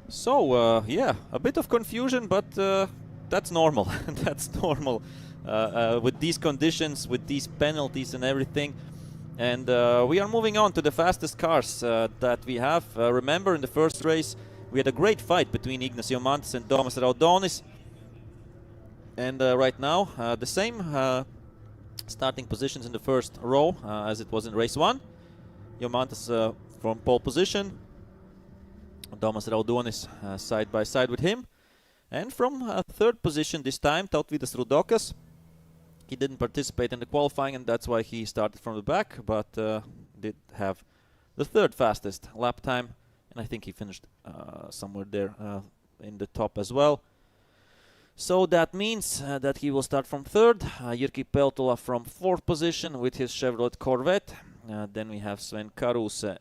So, yeah, a bit of confusion, but that's normal. That's normal with these conditions, with these penalties and everything. And we are moving on to the fastest cars that we have. Remember, in the first race, we had a great fight between Ignas Jomantas and Domas Raudonis. And right now, the same starting positions in the first row as it was in race 1. Jomantas from pole position. Domas Raudonis side by side with him. And from third position this time, Tautvydas Rudokas. He didn't participate in the qualifying, and that's why he started from the back, but did have the third fastest lap time. And I think he finished somewhere there in the top as well. So that means that he will start from third. Jyrki Peltola from fourth position with his Chevrolet Corvette. Then we have Sven Karuse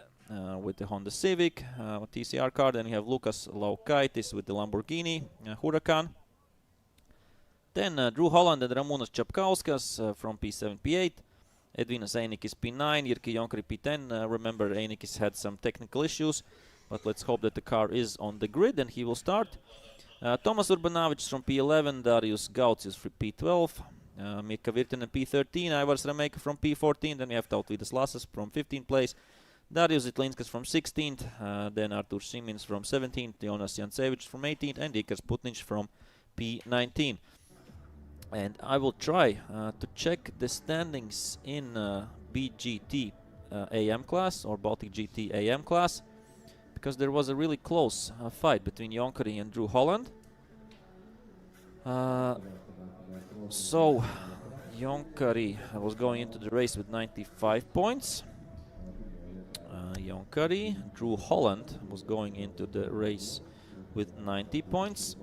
with the Honda Civic TCR car. Then we have Lukas Laukaitis with the Lamborghini Huracan. Then Drew Holland and Ramūnas Čapkauskas from P7, P8. Edvinas Einikis P9, Jyrki Jonkari P10. Remember, Einikis had some technical issues, but let's hope that the car is on the grid and he will start. Tomas Urbonavičius from P11, Darius Žitlinskas from P12, Mika Virtanen P13, Aivars Remeika from P14, then we have Tautvydas Rudokas from 15th place, Darius Žitlinskas from 16th, then Arturs Simins from 17th, Jonas Jancevičius from 18th, and Ignas Jomantas from P19. And I will try to check the standings in BGT AM class or Baltic GT AM class, because there was a really close fight between Jonkari and Drew Holland. So Jonkari was going into the race with 95 points. Drew Holland was going into the race with 90 points.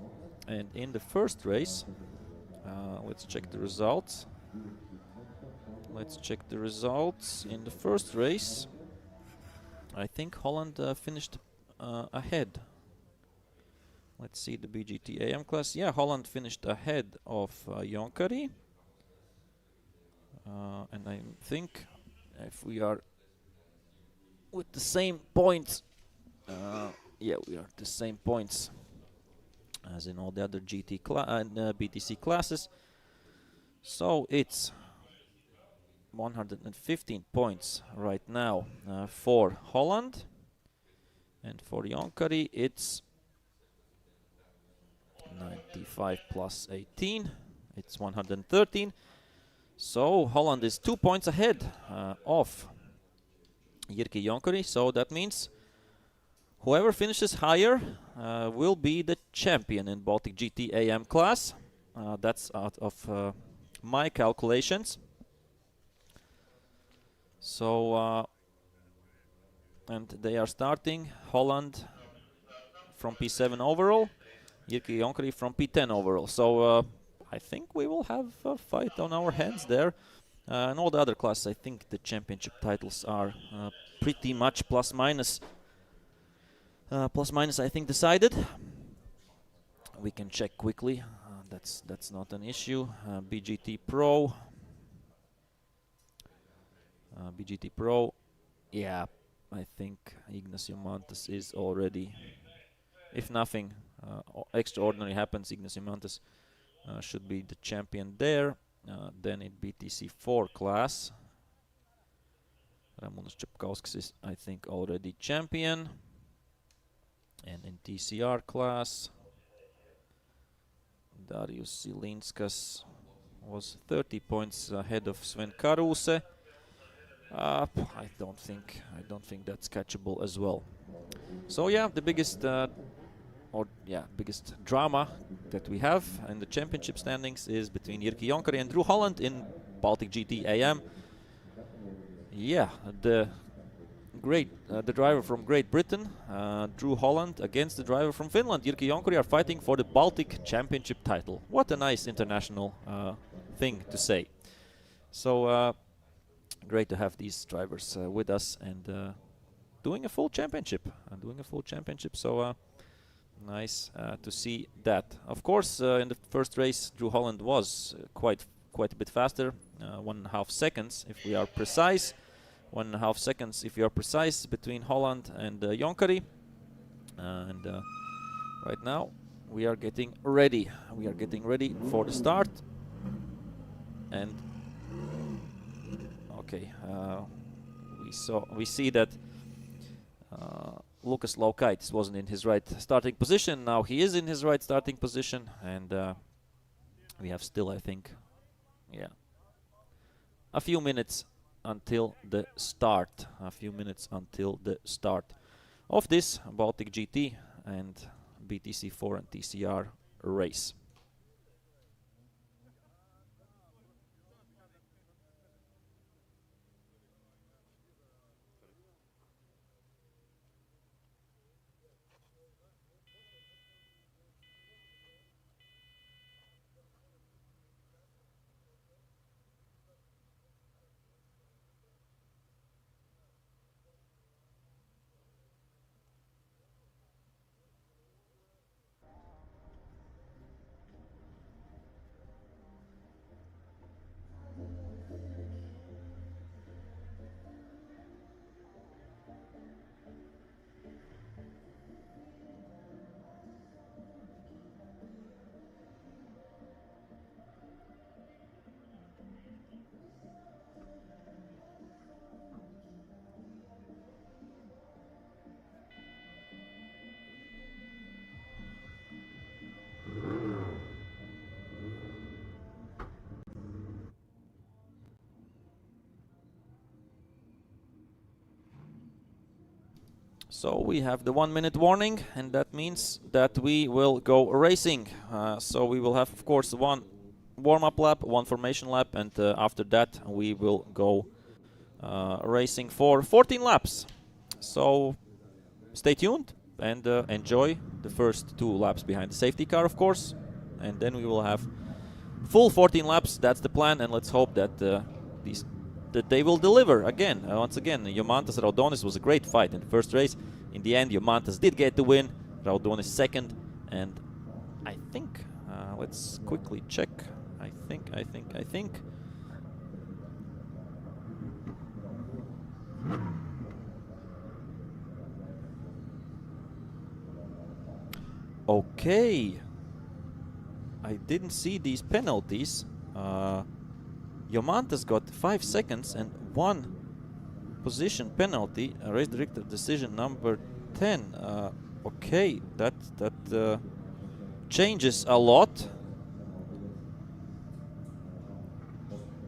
And in the first race, let's check the results. In the first race, I think Holland finished ahead. Let's see the BGT AM class. Yeah, Holland finished ahead of Jonkari. And I think if we are with the same points, yeah, we are at the same points as in all the other GT and BTC classes. So it's 115 points right now for Holland, and for Jonkari it's 95 plus 18, it's 113. So Holland is 2 points ahead of Jyrki Jonkari, so that means whoever finishes higher will be the champion in Baltic GT AM class. That's out of my calculations. So, and they are starting Holland from P7 overall, Jyrki Jonkari from P10 overall. So I think we will have a fight on our hands there. And all the other classes, I think the championship titles are pretty much plus minus, I think, decided. We can check quickly. That's not an issue. BGT Pro. BGT Pro, yeah, I think Ignas Jomantas is already, if nothing extraordinary happens, Ignas Jomantas should be the champion there. Then in BTC4 class, Ramūnas Čapkauskas is, I think, already champion. And in TCR class, Darius Žitlinskas was 30 points ahead of Sven Karuse. I don't think that's catchable as well. So yeah, the biggest drama that we have in the championship standings is between Jyrki Jonkari and Drew Holland in Baltic GT AM. Yeah, the driver from Great Britain, Drew Holland, against the driver from Finland, Jyrki Jonkari, are fighting for the Baltic Championship title. What a nice international thing to say. So great to have these drivers with us and doing a full championship. So nice to see that. Of course, in the first race, Drew Holland was quite a bit faster, 1.5 seconds if we are precise. 1.5 seconds if you are precise between Holland and Jonkari. And right now we are getting ready. We are getting ready for the start. And okay, we see that Lukas Laukaitis wasn't in his right starting position. Now he is in his right starting position, and we have still, I think, yeah, a few minutes until the start. A few minutes until the start of this Baltic GT and BTC4 and TCR race. So we have the 1 minute warning, and that means that we will go racing. So we will have, of course, one warm-up lap, one formation lap, and after that we will go racing for 14 laps. So stay tuned and enjoy the first 2 laps behind the safety car, of course, and then we will have full 14 laps. That's the plan, and let's hope that that they will deliver again. Once again, Jomantas Raudonis was a great fight in the first race. In the end, Jomantas did get the win, Raudonis second, and I think, let's quickly check. I think. Okay. I didn't see these penalties. Jomantas got 5 seconds and 1 position penalty, race director decision number 10. Okay, that changes a lot.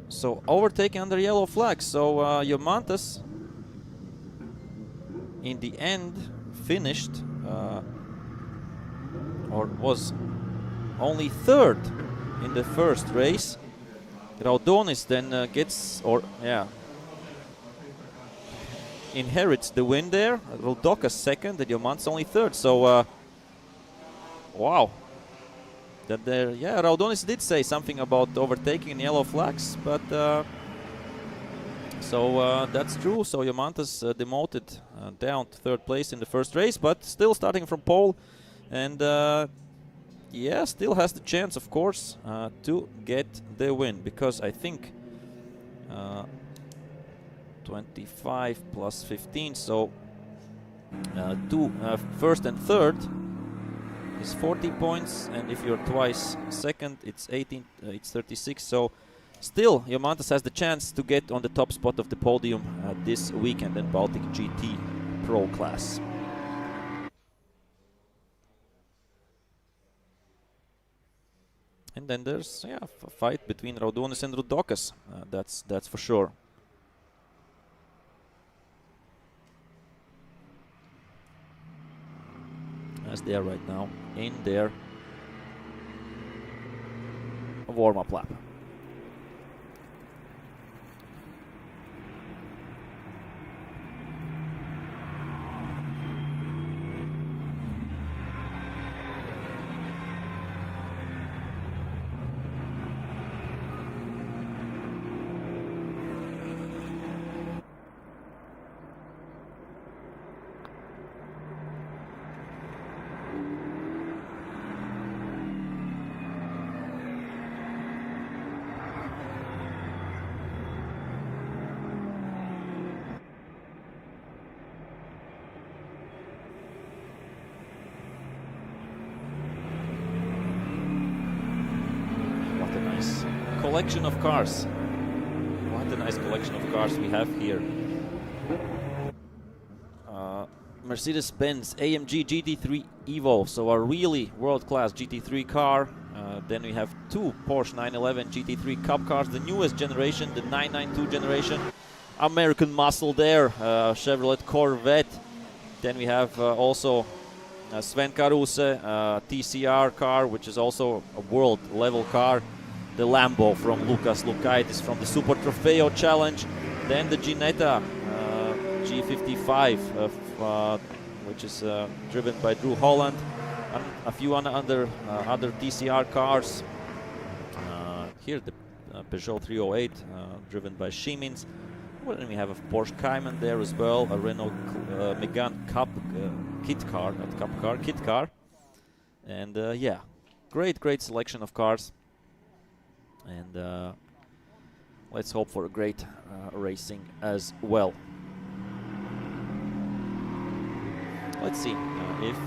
So overtaking under yellow flag. So Jomantas in the end finished or was only 3rd in the first race. Raudonis then inherits the win there. Rudokas second, and Jomantas only 3rd. So, wow. That there, yeah, Raudonis did say something about overtaking in yellow flags, but that's true. So Jomantas demoted down to 3rd place in the first race, but still starting from pole, and yeah, still has the chance, of course, to get the win, because I think 25 plus 15, so first and third is 40 points, and if you're twice second, it's 18, it's 36. So still, Jomantas has the chance to get on the top spot of the podium this weekend in Baltic GT Pro class. And then there's a fight between Raudonis and Rudokas. That's for sure. As they are right now in their warm-up lap. collection of cars. What a nice collection of cars we have here. Mercedes-Benz AMG GT3 Evo, so a really world-class GT3 car. Then we have two Porsche 911 GT3 Cup cars, the newest generation, the 992 generation. American muscle there, Chevrolet Corvette. Then we have also Sven Karuse, TCR car, which is also a world-level car. The Lambo from Lukas Lukaitis from the Super Trofeo Challenge. Then the Ginetta G55, which is driven by Drew Holland. And a few other TCR cars. Here the Peugeot 308, driven by Simins. Well, then we have a Porsche Cayman there as well, a Renault Megane Cup kit car, not Cup car, kit car. And yeah, great selection of cars. And let's hope for a great racing as well. Let's see if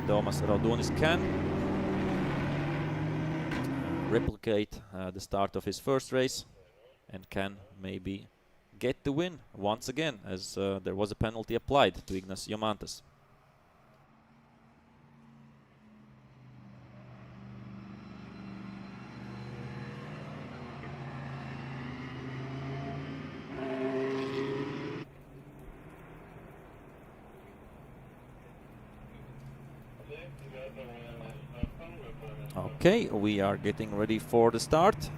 Domas Raudonis can replicate the start of his first race and can maybe get the win once again, as there was a penalty applied to Ignas Jomantas. Okay, we are getting ready for the start.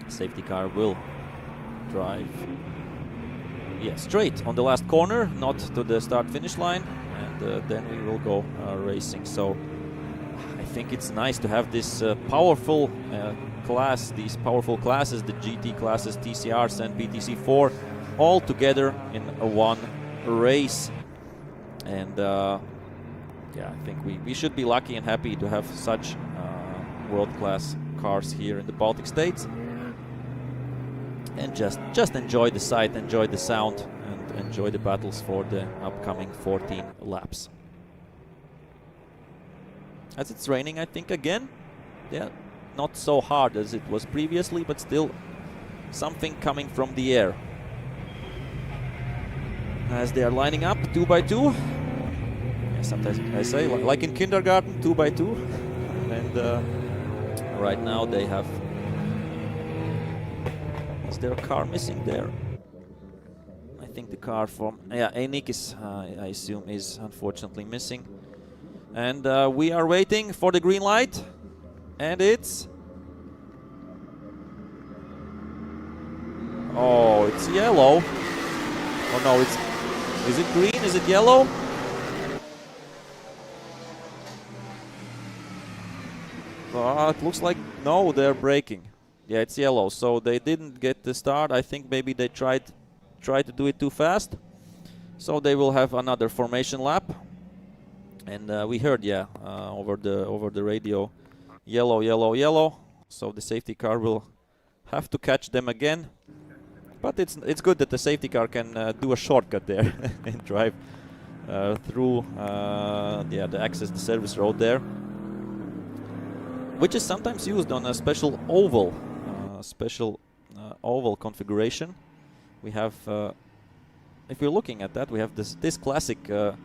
Safety car will drive straight on the last corner, not to the start-finish line, and then we will go racing. So I think it's nice to have this powerful class, these powerful classes, the GT classes, TCRs and BTC4, all together in one race. And yeah, I think we should be lucky and happy to have such world-class cars here in the Baltic states. And just enjoy the sight, enjoy the sound, and enjoy the battles for the upcoming 14 laps. As it's raining, I think, again. Yeah, not so hard as it was previously, but still something coming from the air. As they are lining up 2 by 2. Yeah, sometimes I say, like in kindergarten, 2 by 2. And right now they have... Is there a car missing there? I think the car from... Yeah, Einik is, I assume, is unfortunately missing. And we are waiting for the green light. And it's... Oh, it's yellow. Oh no, it's... Is it green? Is it yellow? It looks like... No, they're braking. Yeah, it's yellow, so they didn't get the start. I think maybe they tried to do it too fast. So they will have another formation lap. And we heard, yeah, over the radio, yellow, yellow, yellow. So the safety car will have to catch them again. But it's good that the safety car can do a shortcut there and drive through the access, the service road there, which is sometimes used on a special oval. Oval configuration. We have, if you're looking at that, we have this classic car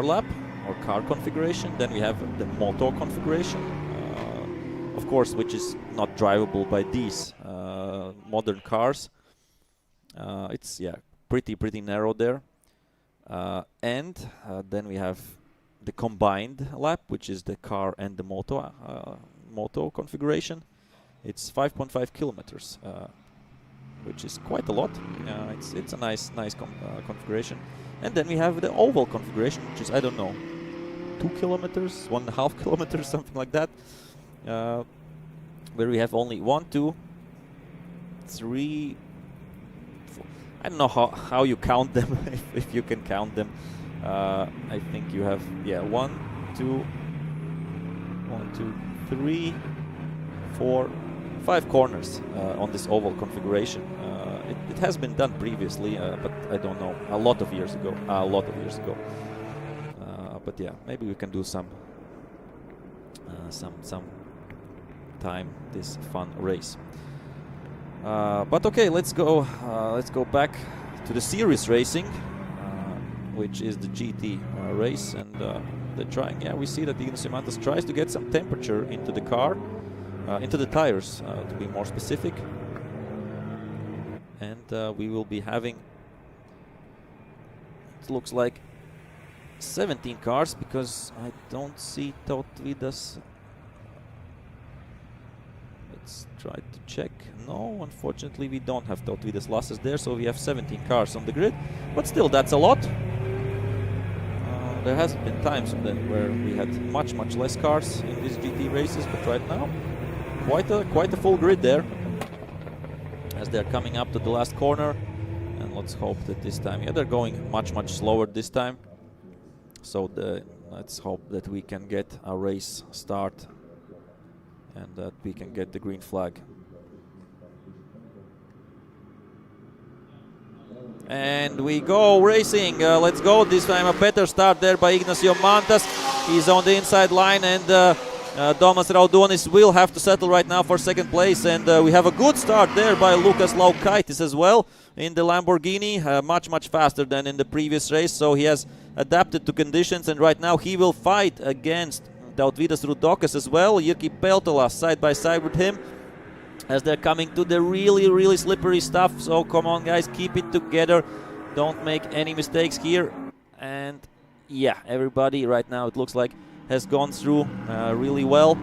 lap or car configuration. Then we have the moto configuration, of course, which is not drivable by these modern cars. It's pretty narrow there, and then we have the combined lap, which is the car and the moto configuration. It's 5.5 kilometers, which is quite a lot. It's a nice configuration. And then we have the oval configuration, which is, I don't know, 2 kilometers, 1.5 kilometers, something like that, where we have only 1, 2, 3, 4. I don't know how you count them, if you can count them. I think you have 1, 2, 3, 4, 5 corners on this oval configuration. It has been done previously, but I don't know, a lot of years ago. But yeah, maybe we can do some time this fun race. But okay, let's go back to the series racing, which is the GT race, and they're trying. Yeah, we see that Ignas Jomantas tries to get some temperature into the car, into the tires, to be more specific. And we will be having, it looks like 17 cars, because I don't see Tautvydas. Let's try to check. No, unfortunately we don't have Tautvydas losses there, so we have 17 cars on the grid. But still, that's a lot. There has been times where we had much less cars in these GT races, but right now quite a full grid there, as they're coming up to the last corner. And let's hope that this time, yeah, they're going much slower this time. So let's hope that we can get a race start and that we can get the green flag. And we go racing. Let's go. This time a better start there by Ignas Jomantas. He's on the inside line, and Domas Raudonis will have to settle right now for second place. And we have a good start there by Lukas Laukaitis as well in the Lamborghini, much faster than in the previous race. So he has adapted to conditions, and right now he will fight against Tautvydas Rudokas as well. Jyrki Peltola side by side with him, as they're coming to the really slippery stuff. So come on guys, keep it together, don't make any mistakes here. And yeah, everybody right now, it looks like, has gone through really well.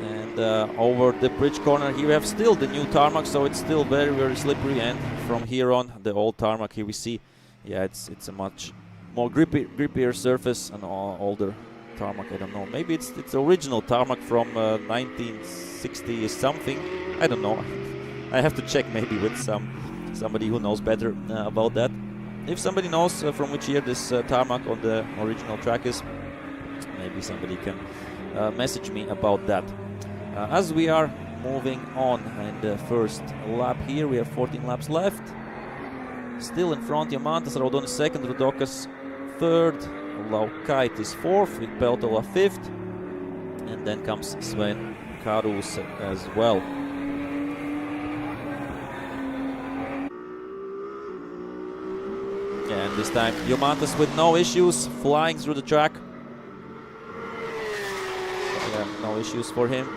And over the bridge corner here we have still the new tarmac, so it's still very slippery. And from here on, the old tarmac, here we see, yeah, it's a much more grippier surface, and older tarmac. I don't know, maybe it's original tarmac from 1960 something. I don't know. I have to check maybe with somebody who knows better about that. If somebody knows from which year this tarmac on the original track is, maybe somebody can message me about that. As we are moving on in the first lap here, we have 14 laps left. Still in front, Jomantas, Raudonis second, Rudokas third, Laukaitis fourth, with Peltola fifth, and then comes Sven Karuse as well. And this time Jomantas with no issues, flying through the track. Yeah, no issues for him.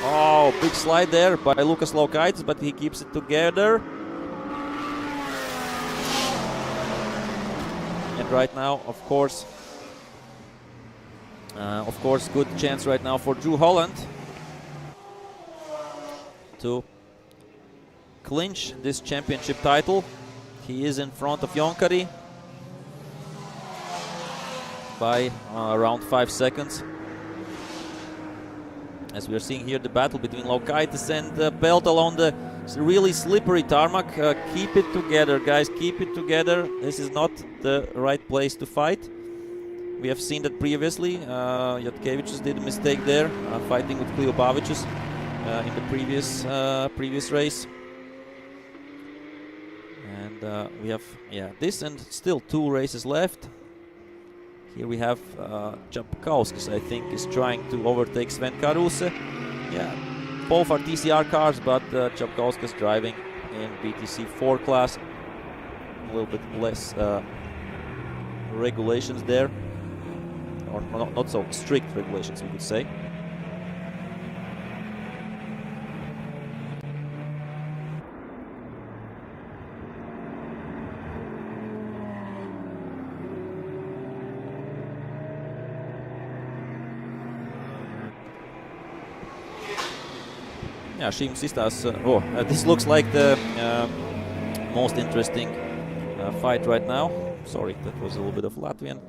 Oh, big slide there by Lukas Laukaitis, but he keeps it together. And right now, of course, good chance right now for Drew Holland to clinch this championship title. He is in front of Jonkari by around 5 seconds. As we are seeing here, the battle between Laukaitis and Peltola on the really slippery tarmac. Keep it together, guys, keep it together. This is not the right place to fight. We have seen that previously. Jancevičius did a mistake there, fighting with Kliobavicius in the previous race. And we have, yeah, this and still 2 races left. Here we have Čapkauskas, I think, is trying to overtake Sven Karuse. Yeah, both are TCR cars, but Čapkauskas driving in BTC4 class. A little bit less regulations there, or not so strict regulations, we could say. Yeah, Šims izstās. This looks like the most interesting fight right now. Sorry, that was a little bit of Latvian.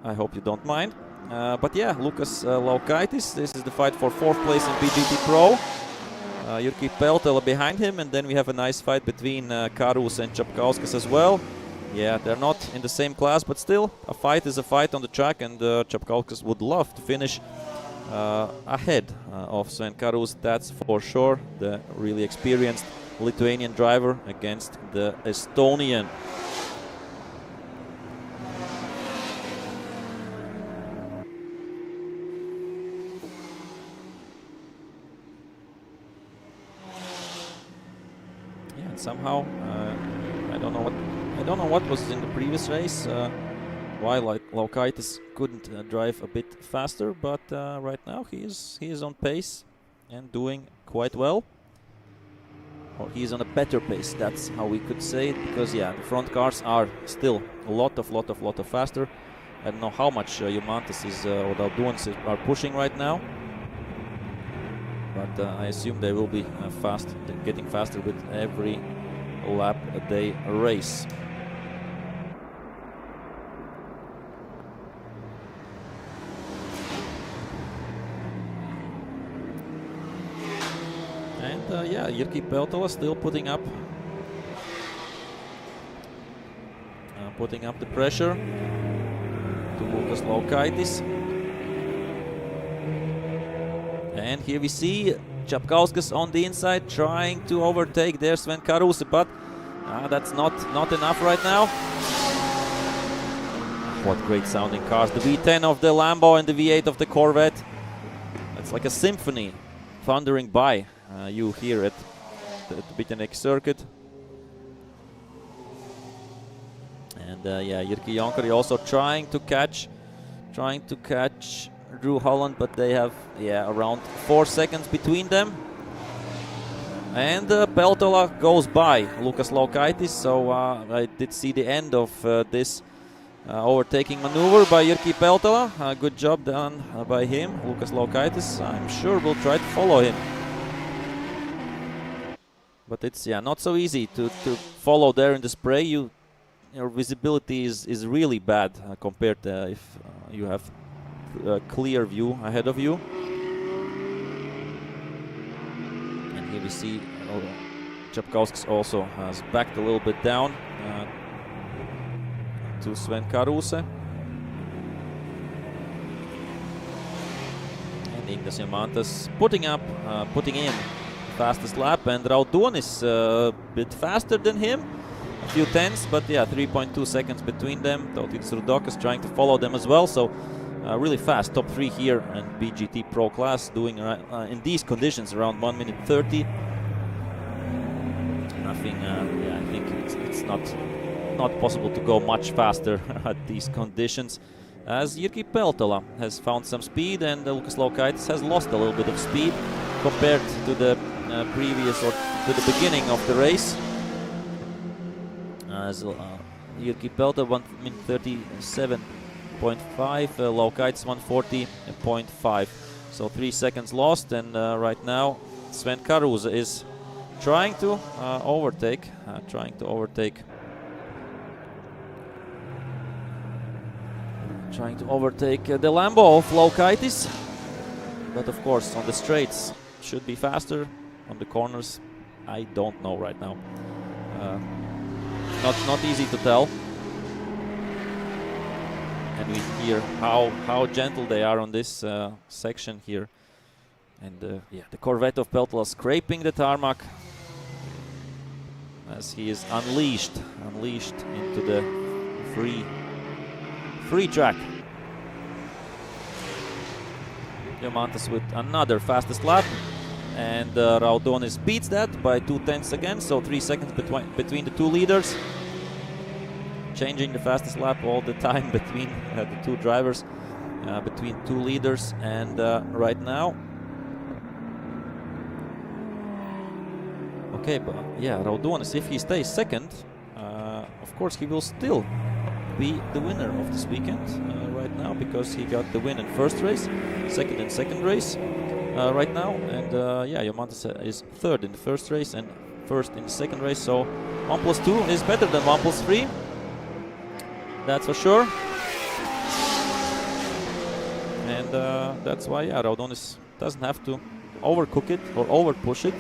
I hope you don't mind. But yeah, Lukas Laukaitis, this is the fight for 4th place in BGT Pro. Jyrki Peltola behind him, and then we have a nice fight between Karuse and Čapkauskas as well. Yeah, they're not in the same class, but still, a fight is a fight on the track, and Čapkauskas would love to finish ahead of Sven Karuse, that's for sure. The really experienced Lithuanian driver against the Estonian. somehow. I don't know what was in the previous race. Why Laukaitis couldn't drive a bit faster, but right now he is on pace and doing quite well. Or he is on a better pace. That's how we could say it, because yeah, the front cars are still a lot of faster. I don't know how much Jomantas or Raudonis are pushing right now, but I assume they will be getting faster with every lap they race. And yeah, Jyrki Peltola still putting up the pressure to Lukas Laukaitis. And here we see Čapkauskas on the inside trying to overtake there Sven Karuse, but that's not enough right now. What great sounding cars. The V10 of the Lambo and the V8 of the Corvette. It's like a symphony thundering by you here at the BTC circuit. And yeah, Jyrki Jonkari also trying to catch Drew Holland, but they have around 4 seconds between them. And Peltola goes by Lukas Laukaitis, so I did see the end of this overtaking maneuver by Jyrki Peltola. Good job done by him. Lukas Laukaitis, I'm sure, will try to follow him. But it's not so easy to follow there in the spray. Your visibility is really bad compared to if you have a clear view ahead of you. And here we see Čapkauskas also has backed a little bit down to Sven Karuse. And Ignas Jomantas putting in fastest lap, and Raudonis a bit faster than him. A few tenths, but yeah, 3.2 seconds between them. Tautvydas Rudokas trying to follow them as well, so really fast. Top 3 here in BGT Pro class, doing in these conditions around 1 minute 30. Nothing, yeah, I think it's not possible to go much faster at these conditions, as Jyrki Peltola has found some speed, and Lukas Laukaitis has lost a little bit of speed compared to the previous or to the beginning of the race. As Jyrki Peltola 1 minute 37.5, Laukaitis 140.5, so 3 seconds lost. And right now Sven Karuse is trying to overtake the Lambo of Laukaitis, but of course on the straights should be faster. On the corners, I don't know right now. Not easy to tell. And we hear how gentle they are on this section here. And yeah, the Corvette of Peltola scraping the tarmac as he is unleashed into the free track. Jomantas with another fastest lap, and Raudonis beats that by 2 tenths again, so 3 seconds between the two leaders. Changing the fastest lap all the time between the two drivers, between two leaders. And right now, okay, but yeah, Raudonis, if he stays second, of course he will still be the winner of this weekend right now, because he got the win in first race, second race right now, and yeah, Jomantas is third in the first race and first in the second race, so 1+2 is better than 1+3, that's for sure. And that's why, yeah, Raudonis doesn't have to overcook it or overpush it,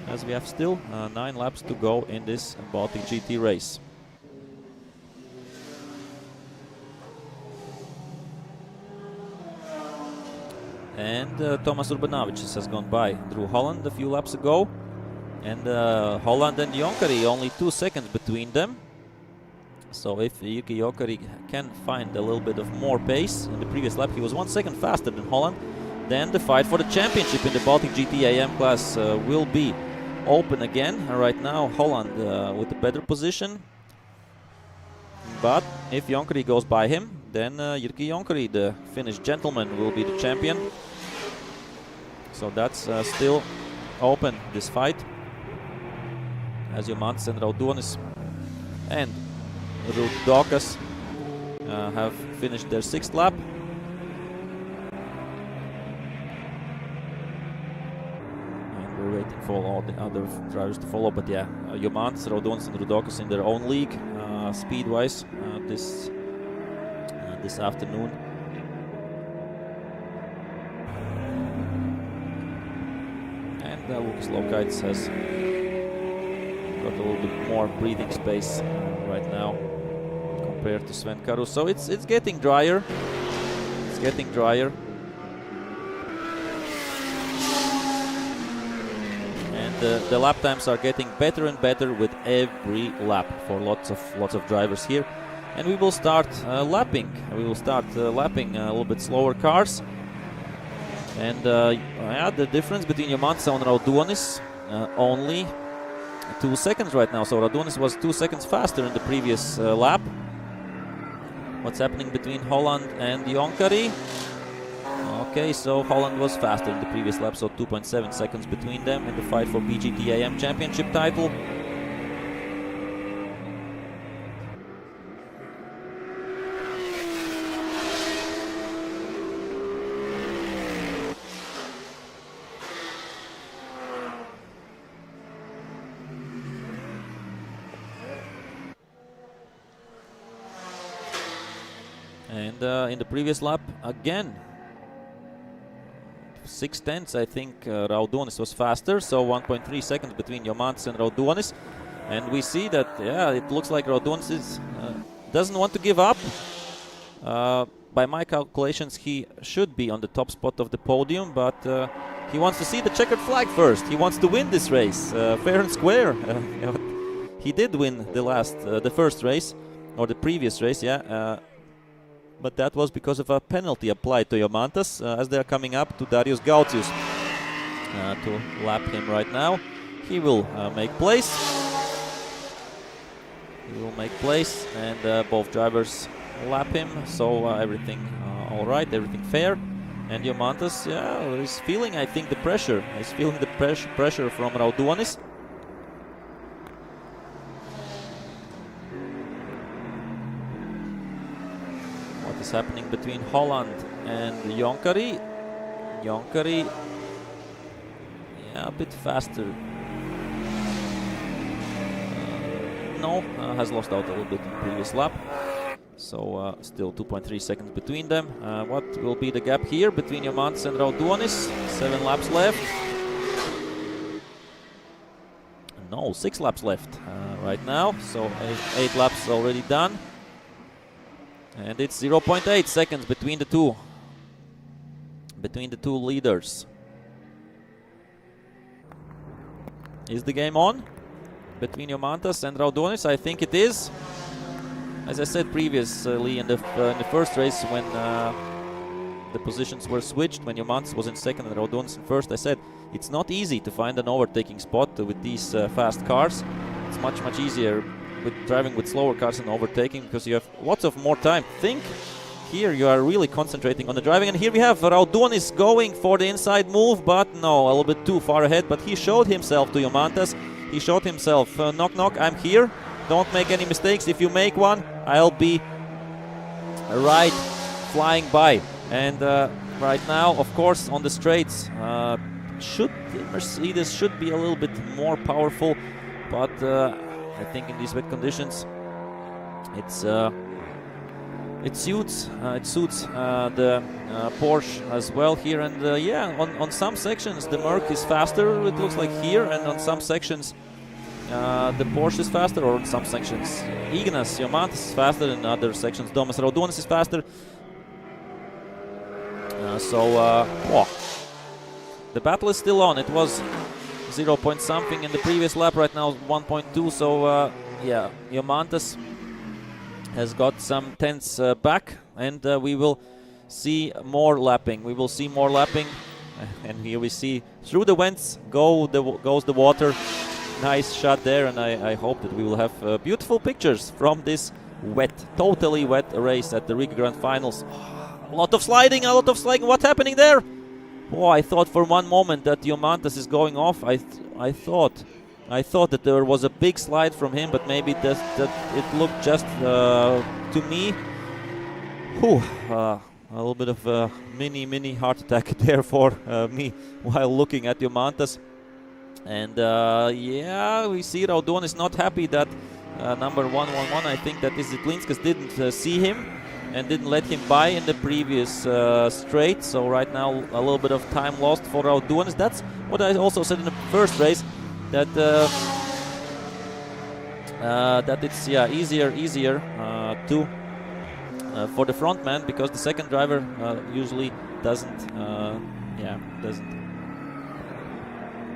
as we have still 9 laps to go in this Baltic GT race. And Tomas Urbonavičius has gone by Drew Holland a few laps ago, and Holland and Jonkari only 2 seconds between them. So if Jyrki Jonkari can find a little bit of more pace, in the previous lap he was 1 second faster than Holland, then the fight for the championship in the Baltic GT AM class will be open again. Right now Holland with a better position. But if Jonkeri goes by him, then Jyrki Jonkeri, the Finnish gentleman, will be the champion. So that's still open, this fight. As Jomantas and Raudonis and Rudokas have finished their 6th lap. And we're waiting for all the other drivers to follow. But yeah, Jomantas, Raudonis and Rudokas in their own league, speed-wise, this afternoon. And Lukas Lokaitis has got a little bit more breathing space right now compared to Sven Karuse. So it's getting drier. It's getting drier. And the lap times are getting better and better with every lap for lots of drivers here. And we will start lapping. We will start lapping a little bit slower cars. And yeah, the difference between Jomantas and Raudonis only 2 seconds right now. So Raudonis was 2 seconds faster in the previous lap. What's happening between Holland and Jonkeri? Okay, so Holland was faster in the previous lap, so 2.7 seconds between them in the fight for BGTAM Championship title. And in the previous lap, again, 0.6, I think Raudonis was faster, so 1.3 seconds between Jomantas and Raudonis. And we see that, yeah, it looks like Raudonis doesn't want to give up. By my calculations, he should be on the top spot of the podium, but he wants to see the checkered flag first. He wants to win this race, fair and square. He did win the first race, or the previous race, yeah. But that was because of a penalty applied to Jomantas as they are coming up to Darius Žitlinskas to lap him right now. He will make place. He will make place, and both drivers lap him. So everything all right, everything fair. And Jomantas, yeah, is feeling, I think, the pressure. He's feeling the pressure from Raudonis. Is happening between Holland and Jonkeri. Jonkeri, yeah, a bit faster. Has lost out a little bit in the previous lap. So still 2.3 seconds between them. What will be the gap here between Jomantas and Raudonis? 7 laps left. No, 6 laps left right now. So 8 laps already done. And it's 0.8 seconds between the two leaders. Is the game on between Jomantas and Raudonis? I think it is. As I said previously in the first race, when the positions were switched, when Jomantas was in second and Raudonis in first, I said it's not easy to find an overtaking spot with these fast cars. It's much easier with driving with slower cars and overtaking, because you have lots of more time. Think here you are really concentrating on the driving, and here we have Raudonis going for the inside move, but no, a little bit too far ahead. But he showed himself to Jomantas. He showed himself, knock knock, I'm here, don't make any mistakes. If you make one, I'll be right flying by. And right now, of course, on the straights, Mercedes should be a little bit more powerful, but I think in these wet conditions, it suits the Porsche as well here. And yeah, on some sections the Merc is faster, it looks like here, and on some sections the Porsche is faster, or on some sections Ignas Jomantas is faster, and in other sections Domas Raudonis is faster. The battle is still on. It was 0 point something in the previous lap, right now 1.2, so yeah, Jomantas has got some tenths back, and we will see more lapping. We will see more lapping And here we see through the vents goes the water. Nice shot there, and I hope that we will have beautiful pictures from this totally wet race at the Riga Grand Finals. A lot of sliding. What's happening there? Oh, I thought for one moment that Jomantas is going off. I thought that there was a big slide from him, but maybe that it looked just to me. Whew, a little bit of a mini heart attack there for me while looking at Jomantas. And yeah, we see Raudonis not happy that number 111, I think that Žitlinskas didn't see him and didn't let him by in the previous straight. So right now a little bit of time lost for Raudonis. That's what I also said in the first race, that that it's easier to for the front man, because the second driver usually doesn't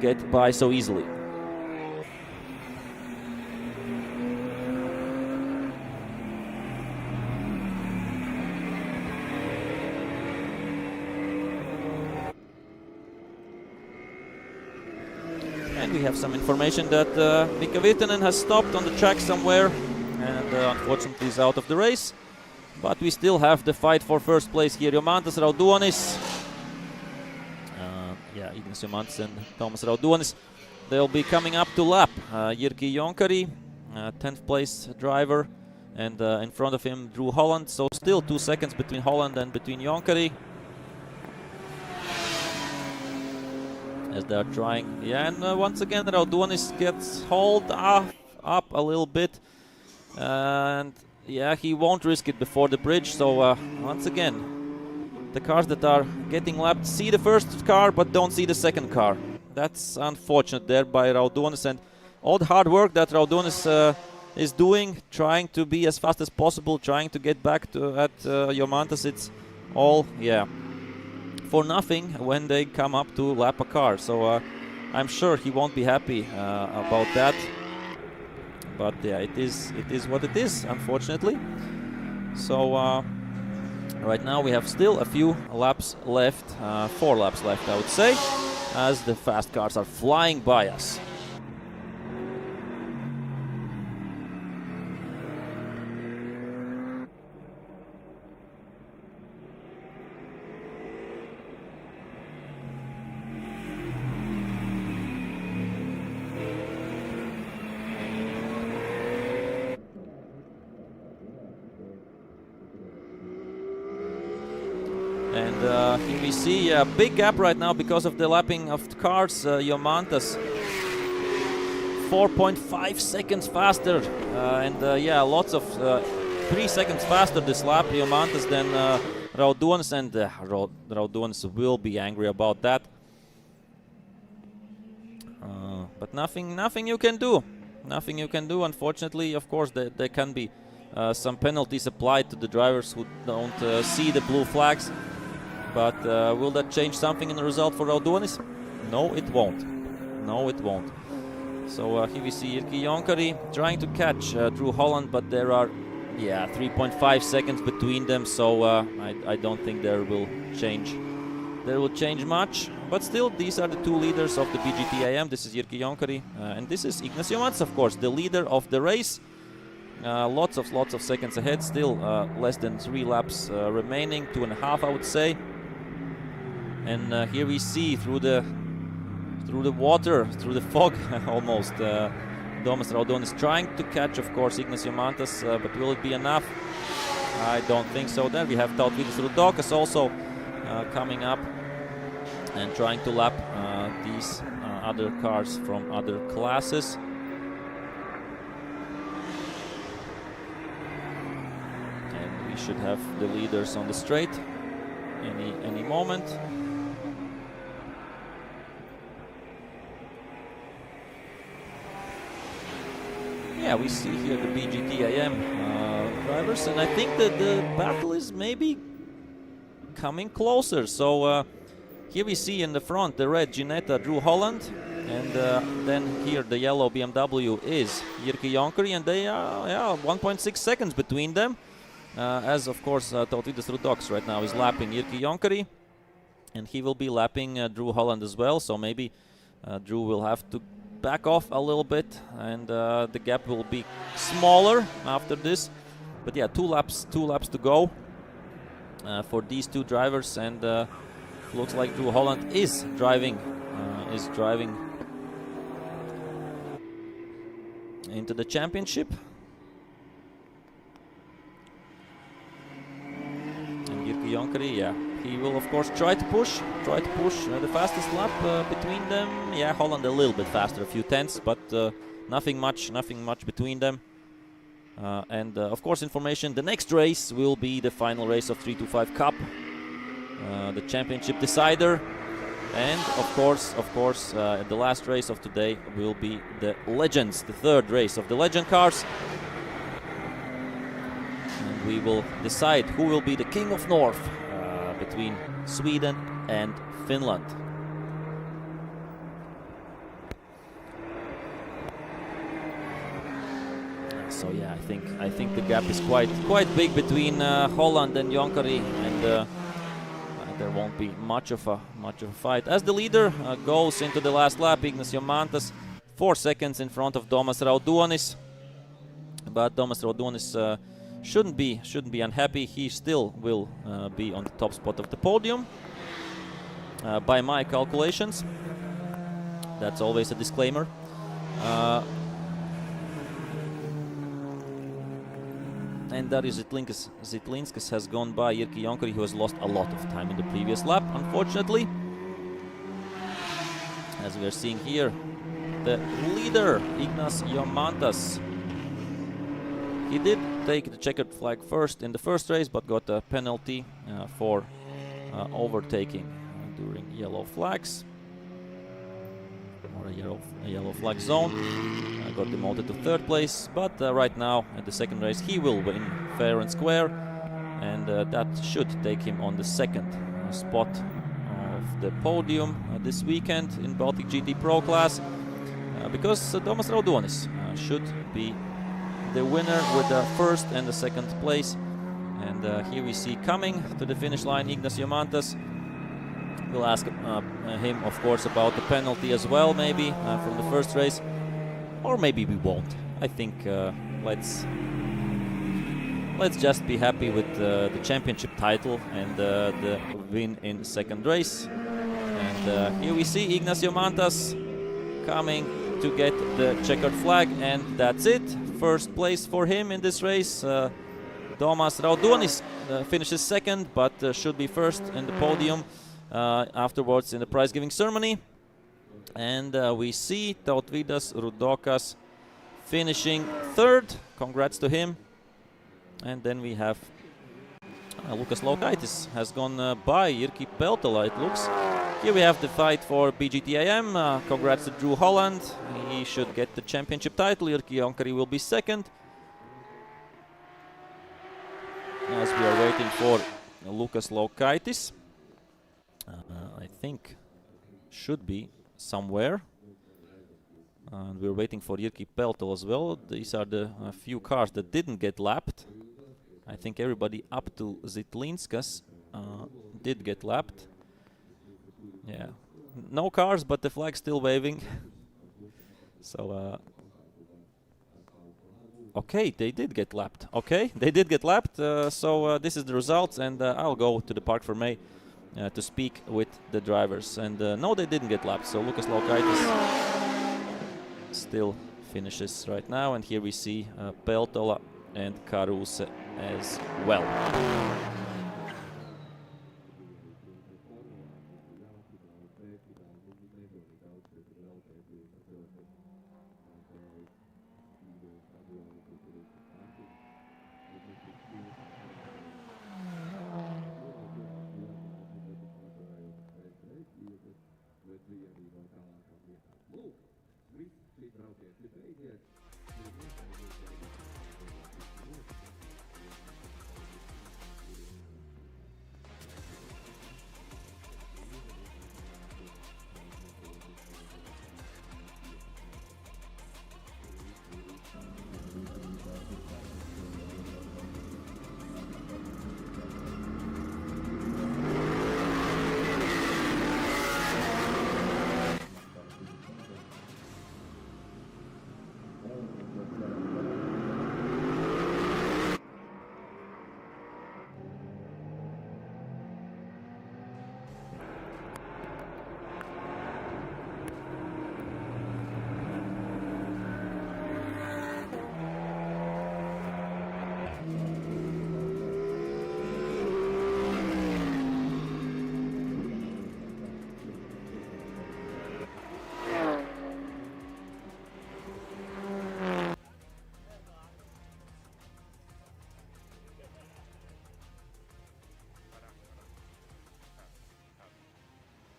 get by so easily. And we have some information that Mika Virtanen has stopped on the track somewhere, and unfortunately is out of the race. But we still have the fight for first place here. Jomantas, Raudonis. Ignas Jomantas and Domas Raudonis. They'll be coming up to lap. Jyrki Jonkari, 10th place driver, and in front of him Drew Holland. So still 2 seconds between Holland and between Jonkari. As they're trying, and once again Raudonis gets hauled up a little bit, and yeah, he won't risk it before the bridge. So once again, the cars that are getting lapped see the first car but don't see the second car. That's unfortunate there by Raudonis, and all the hard work that Raudonis is doing, trying to be as fast as possible, trying to get back at Jomantas, it's all for nothing when they come up to lap a car. So I'm sure he won't be happy about that. But yeah, it is what it is, unfortunately. So right now we have still a few laps left, 4 laps left, I would say, as the fast cars are flying by us. And here we see a big gap right now because of the lapping of the cars. Jomantas 4.5 seconds faster, and lots of 3 seconds faster this lap, Jomantas, than Raudonis, and Raudonis will be angry about that. But nothing you can do. Nothing you can do, unfortunately. Of course, there can be some penalties applied to the drivers who don't see the blue flags. But will that change something in the result for Raudonis? No, it won't. No, it won't. So here we see Jyrki Jonkari trying to catch Drew Holland, but there are 3.5 seconds between them. So I don't think there will change much. But still, these are the 2 leaders of the BGT-AM. This is Jyrki Jonkari, and this is Ignas Jomantas, of course, the leader of the race. Lots of seconds ahead. Still less than 3 laps remaining, 2.5, I would say. And here we see through the water, through the fog almost, Domas Raudonis trying to catch, of course, Ignas Jomantas, but will it be enough? I don't think so. Then we have Tautvydas Rudokas also coming up and trying to lap these other cars from other classes. And we should have the leaders on the straight any moment. Yeah, we see here the BGT-AM drivers, and I think that the battle is maybe coming closer. So here we see in the front the red Ginetta Drew Holland, and then here the yellow BMW is Jyrki Jonkari, and they are 1.6 seconds between them. As of course Tautvydas Rudokas right now is lapping Jyrki Jonkari. And he will be lapping Drew Holland as well, so maybe Drew will have to back off a little bit, and the gap will be smaller after this. But yeah, two laps to go for these two drivers, and looks like Drew Holland is driving into the championship. And Jyrki Jonkari, yeah, he will of course try to push the fastest lap between them. Yeah, Holland a little bit faster, a few tenths, but nothing much between them. And of course, information: the next race will be the final race of 325 Cup, the championship decider. And of course, the last race of today will be the Legends, the third race of the Legend cars. And we will decide who will be the King of North between Sweden and Finland. So yeah, I think the gap is quite big between Holland and Jonkari, and there won't be much of a fight. As the leader goes into the last lap, Ignas Jomantas 4 seconds in front of Domas Raudonis. But Domas Raudonis shouldn't be unhappy. He still will be on the top spot of the podium by my calculations. That's always a disclaimer. And Darius Žitlinskas has gone by Jyrki Jonkari, who has lost a lot of time in the previous lap, unfortunately. As we are seeing here, the leader, Ignas Jomantas. He did take the checkered flag first in the first race, but got a penalty for overtaking during yellow flags. Or a yellow flag zone. Got demoted to third place, but right now at the second race he will win fair and square, and that should take him on the second spot of the podium this weekend in Baltic GT Pro class, because Domas Raudonis should be the winner with the first and the second place. And here we see coming to the finish line Ignas Jomantas. We'll ask him, of course, about the penalty as well, maybe from the first race, or maybe we won't. I think let's just be happy with the championship title and the win in the second race. And here we see Ignas Jomantas coming to get the checkered flag, and that's it. First place for him in this race. Domas Raudonis finishes second, but should be first in the podium afterwards in the prize-giving ceremony. And we see Tautvydas Rudokas finishing third. Congrats to him. And then we have Lukas Laukaitis has gone by Jyrki Peltola, it looks. Here we have the fight for BGTIM. Congrats to Drew Holland. He should get the championship title. Jyrki Jonkari will be second. As we are waiting for Lukas Laukaitis. I think should be somewhere. And we're waiting for Jyrki Peltola as well. These are the few cars that didn't get lapped. I think everybody up to Žitlinskas did get lapped. Yeah, no cars, but the flag still waving. So, okay, they did get lapped. Okay, they did get lapped. So this is the results, and I'll go to the Park for May to speak with the drivers. And no, they didn't get lapped. So Lukas Laukaitis still finishes right now, and here we see Peltola and Karuse as well.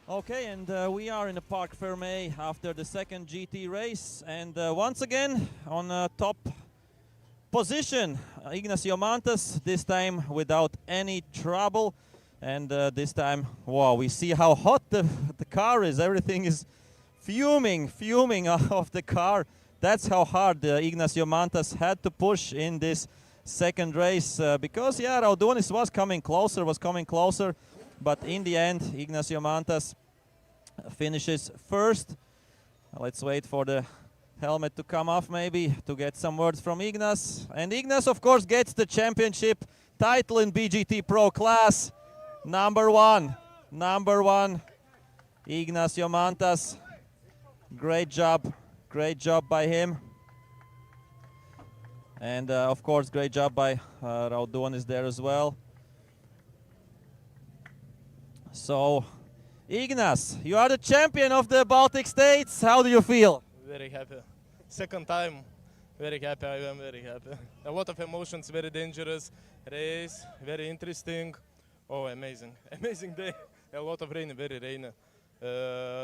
Okay, and we are in the Parc Fermé after the second GT race, and once again on top position, Ignas Jomantas, this time without any trouble, and this time, wow, we see how hot the car is. Everything is fuming off the car. That's how hard Ignas Jomantas had to push in this second race, because yeah, Raudonis was coming closer, but in the end, Ignas Jomantas finishes first. Let's wait for the helmet to come off, maybe, to get some words from Ignas. And Ignas, of course, gets the championship title in BGT Pro class. Number one, Ignas Jomantas. Great job by him. And of course, great job by Raudonis there as well. So, Ignas, you are the champion of the Baltic States. How do you feel? Very happy. Second time, very happy. I am very happy. A lot of emotions, very dangerous race, very interesting. Oh, amazing. Amazing day. A lot of rain, very rainy.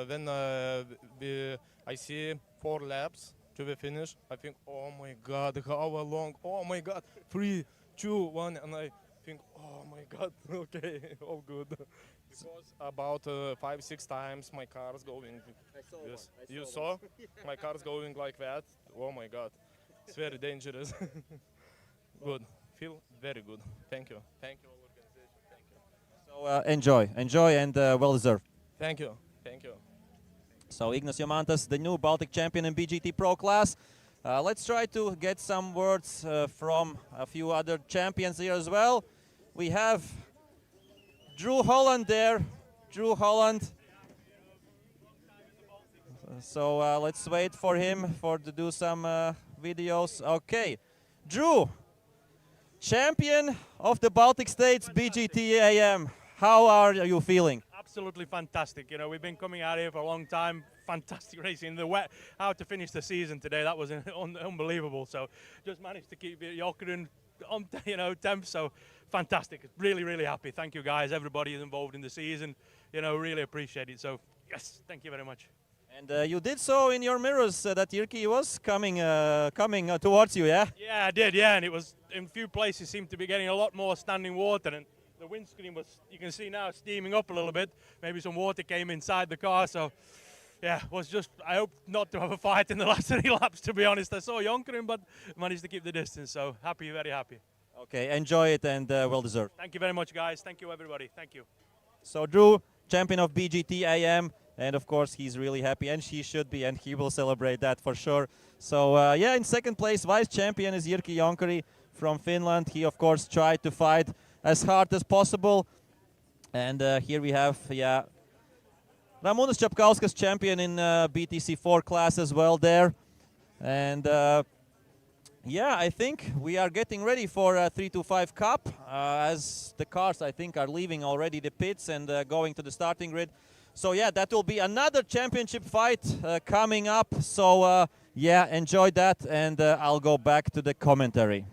When I see 4 laps to the finish, I think, oh my God, how long? Oh my God, 3, 2, 1, and I think, oh my God, okay, all good. Because about 5-6 times my car's going. Yes. You saw? My car's going like that. Oh my God, it's very dangerous. Good. Feel very good. Thank you. Thank you, organization. Thank you. So enjoy, and well deserved. Thank you. Thank you. So Ignas Jomantas, the new Baltic champion in BGT Pro class. Let's try to get some words from a few other champions here as well. We have Drew Holland there. Drew Holland. So let's wait for him to do some videos. Okay, Drew, champion of the Baltic States BGT AM. How are you feeling? Absolutely fantastic. You know, we've been coming out here for a long time. Fantastic racing in the wet. How to finish the season today, that was unbelievable. So just managed to keep Jokeren on, you know, temp. So fantastic. Really, really happy. Thank you guys, everybody involved in the season. You know, really appreciate it. So yes, thank you very much. And you did so in your mirrors that Jyrki was coming towards you, yeah? Yeah, I did, yeah. And it was in a few places seemed to be getting a lot more standing water, and the windscreen was, you can see now, steaming up a little bit. Maybe some water came inside the car, so yeah, was just, I hope not to have a fight in the last 3 laps, to be honest. I saw Jonkeren, but managed to keep the distance, so happy, very happy. Okay, enjoy it, and well deserved. Thank you very much, guys. Thank you, everybody. Thank you. So Drew, champion of BGT AM, and of course he's really happy, and he should be, and he will celebrate that for sure. So yeah, in second place, vice champion is Jyrki Jonkeri from Finland. He of course tried to fight as hard as possible. And here we have, yeah, Ramūnas Čapkauskas, champion in BTC4 class as well there. And yeah, I think we are getting ready for a 325 Cup, as the cars, I think, are leaving already the pits and going to the starting grid. So yeah, that will be another championship fight coming up. So yeah, enjoy that, and I'll go back to the commentary.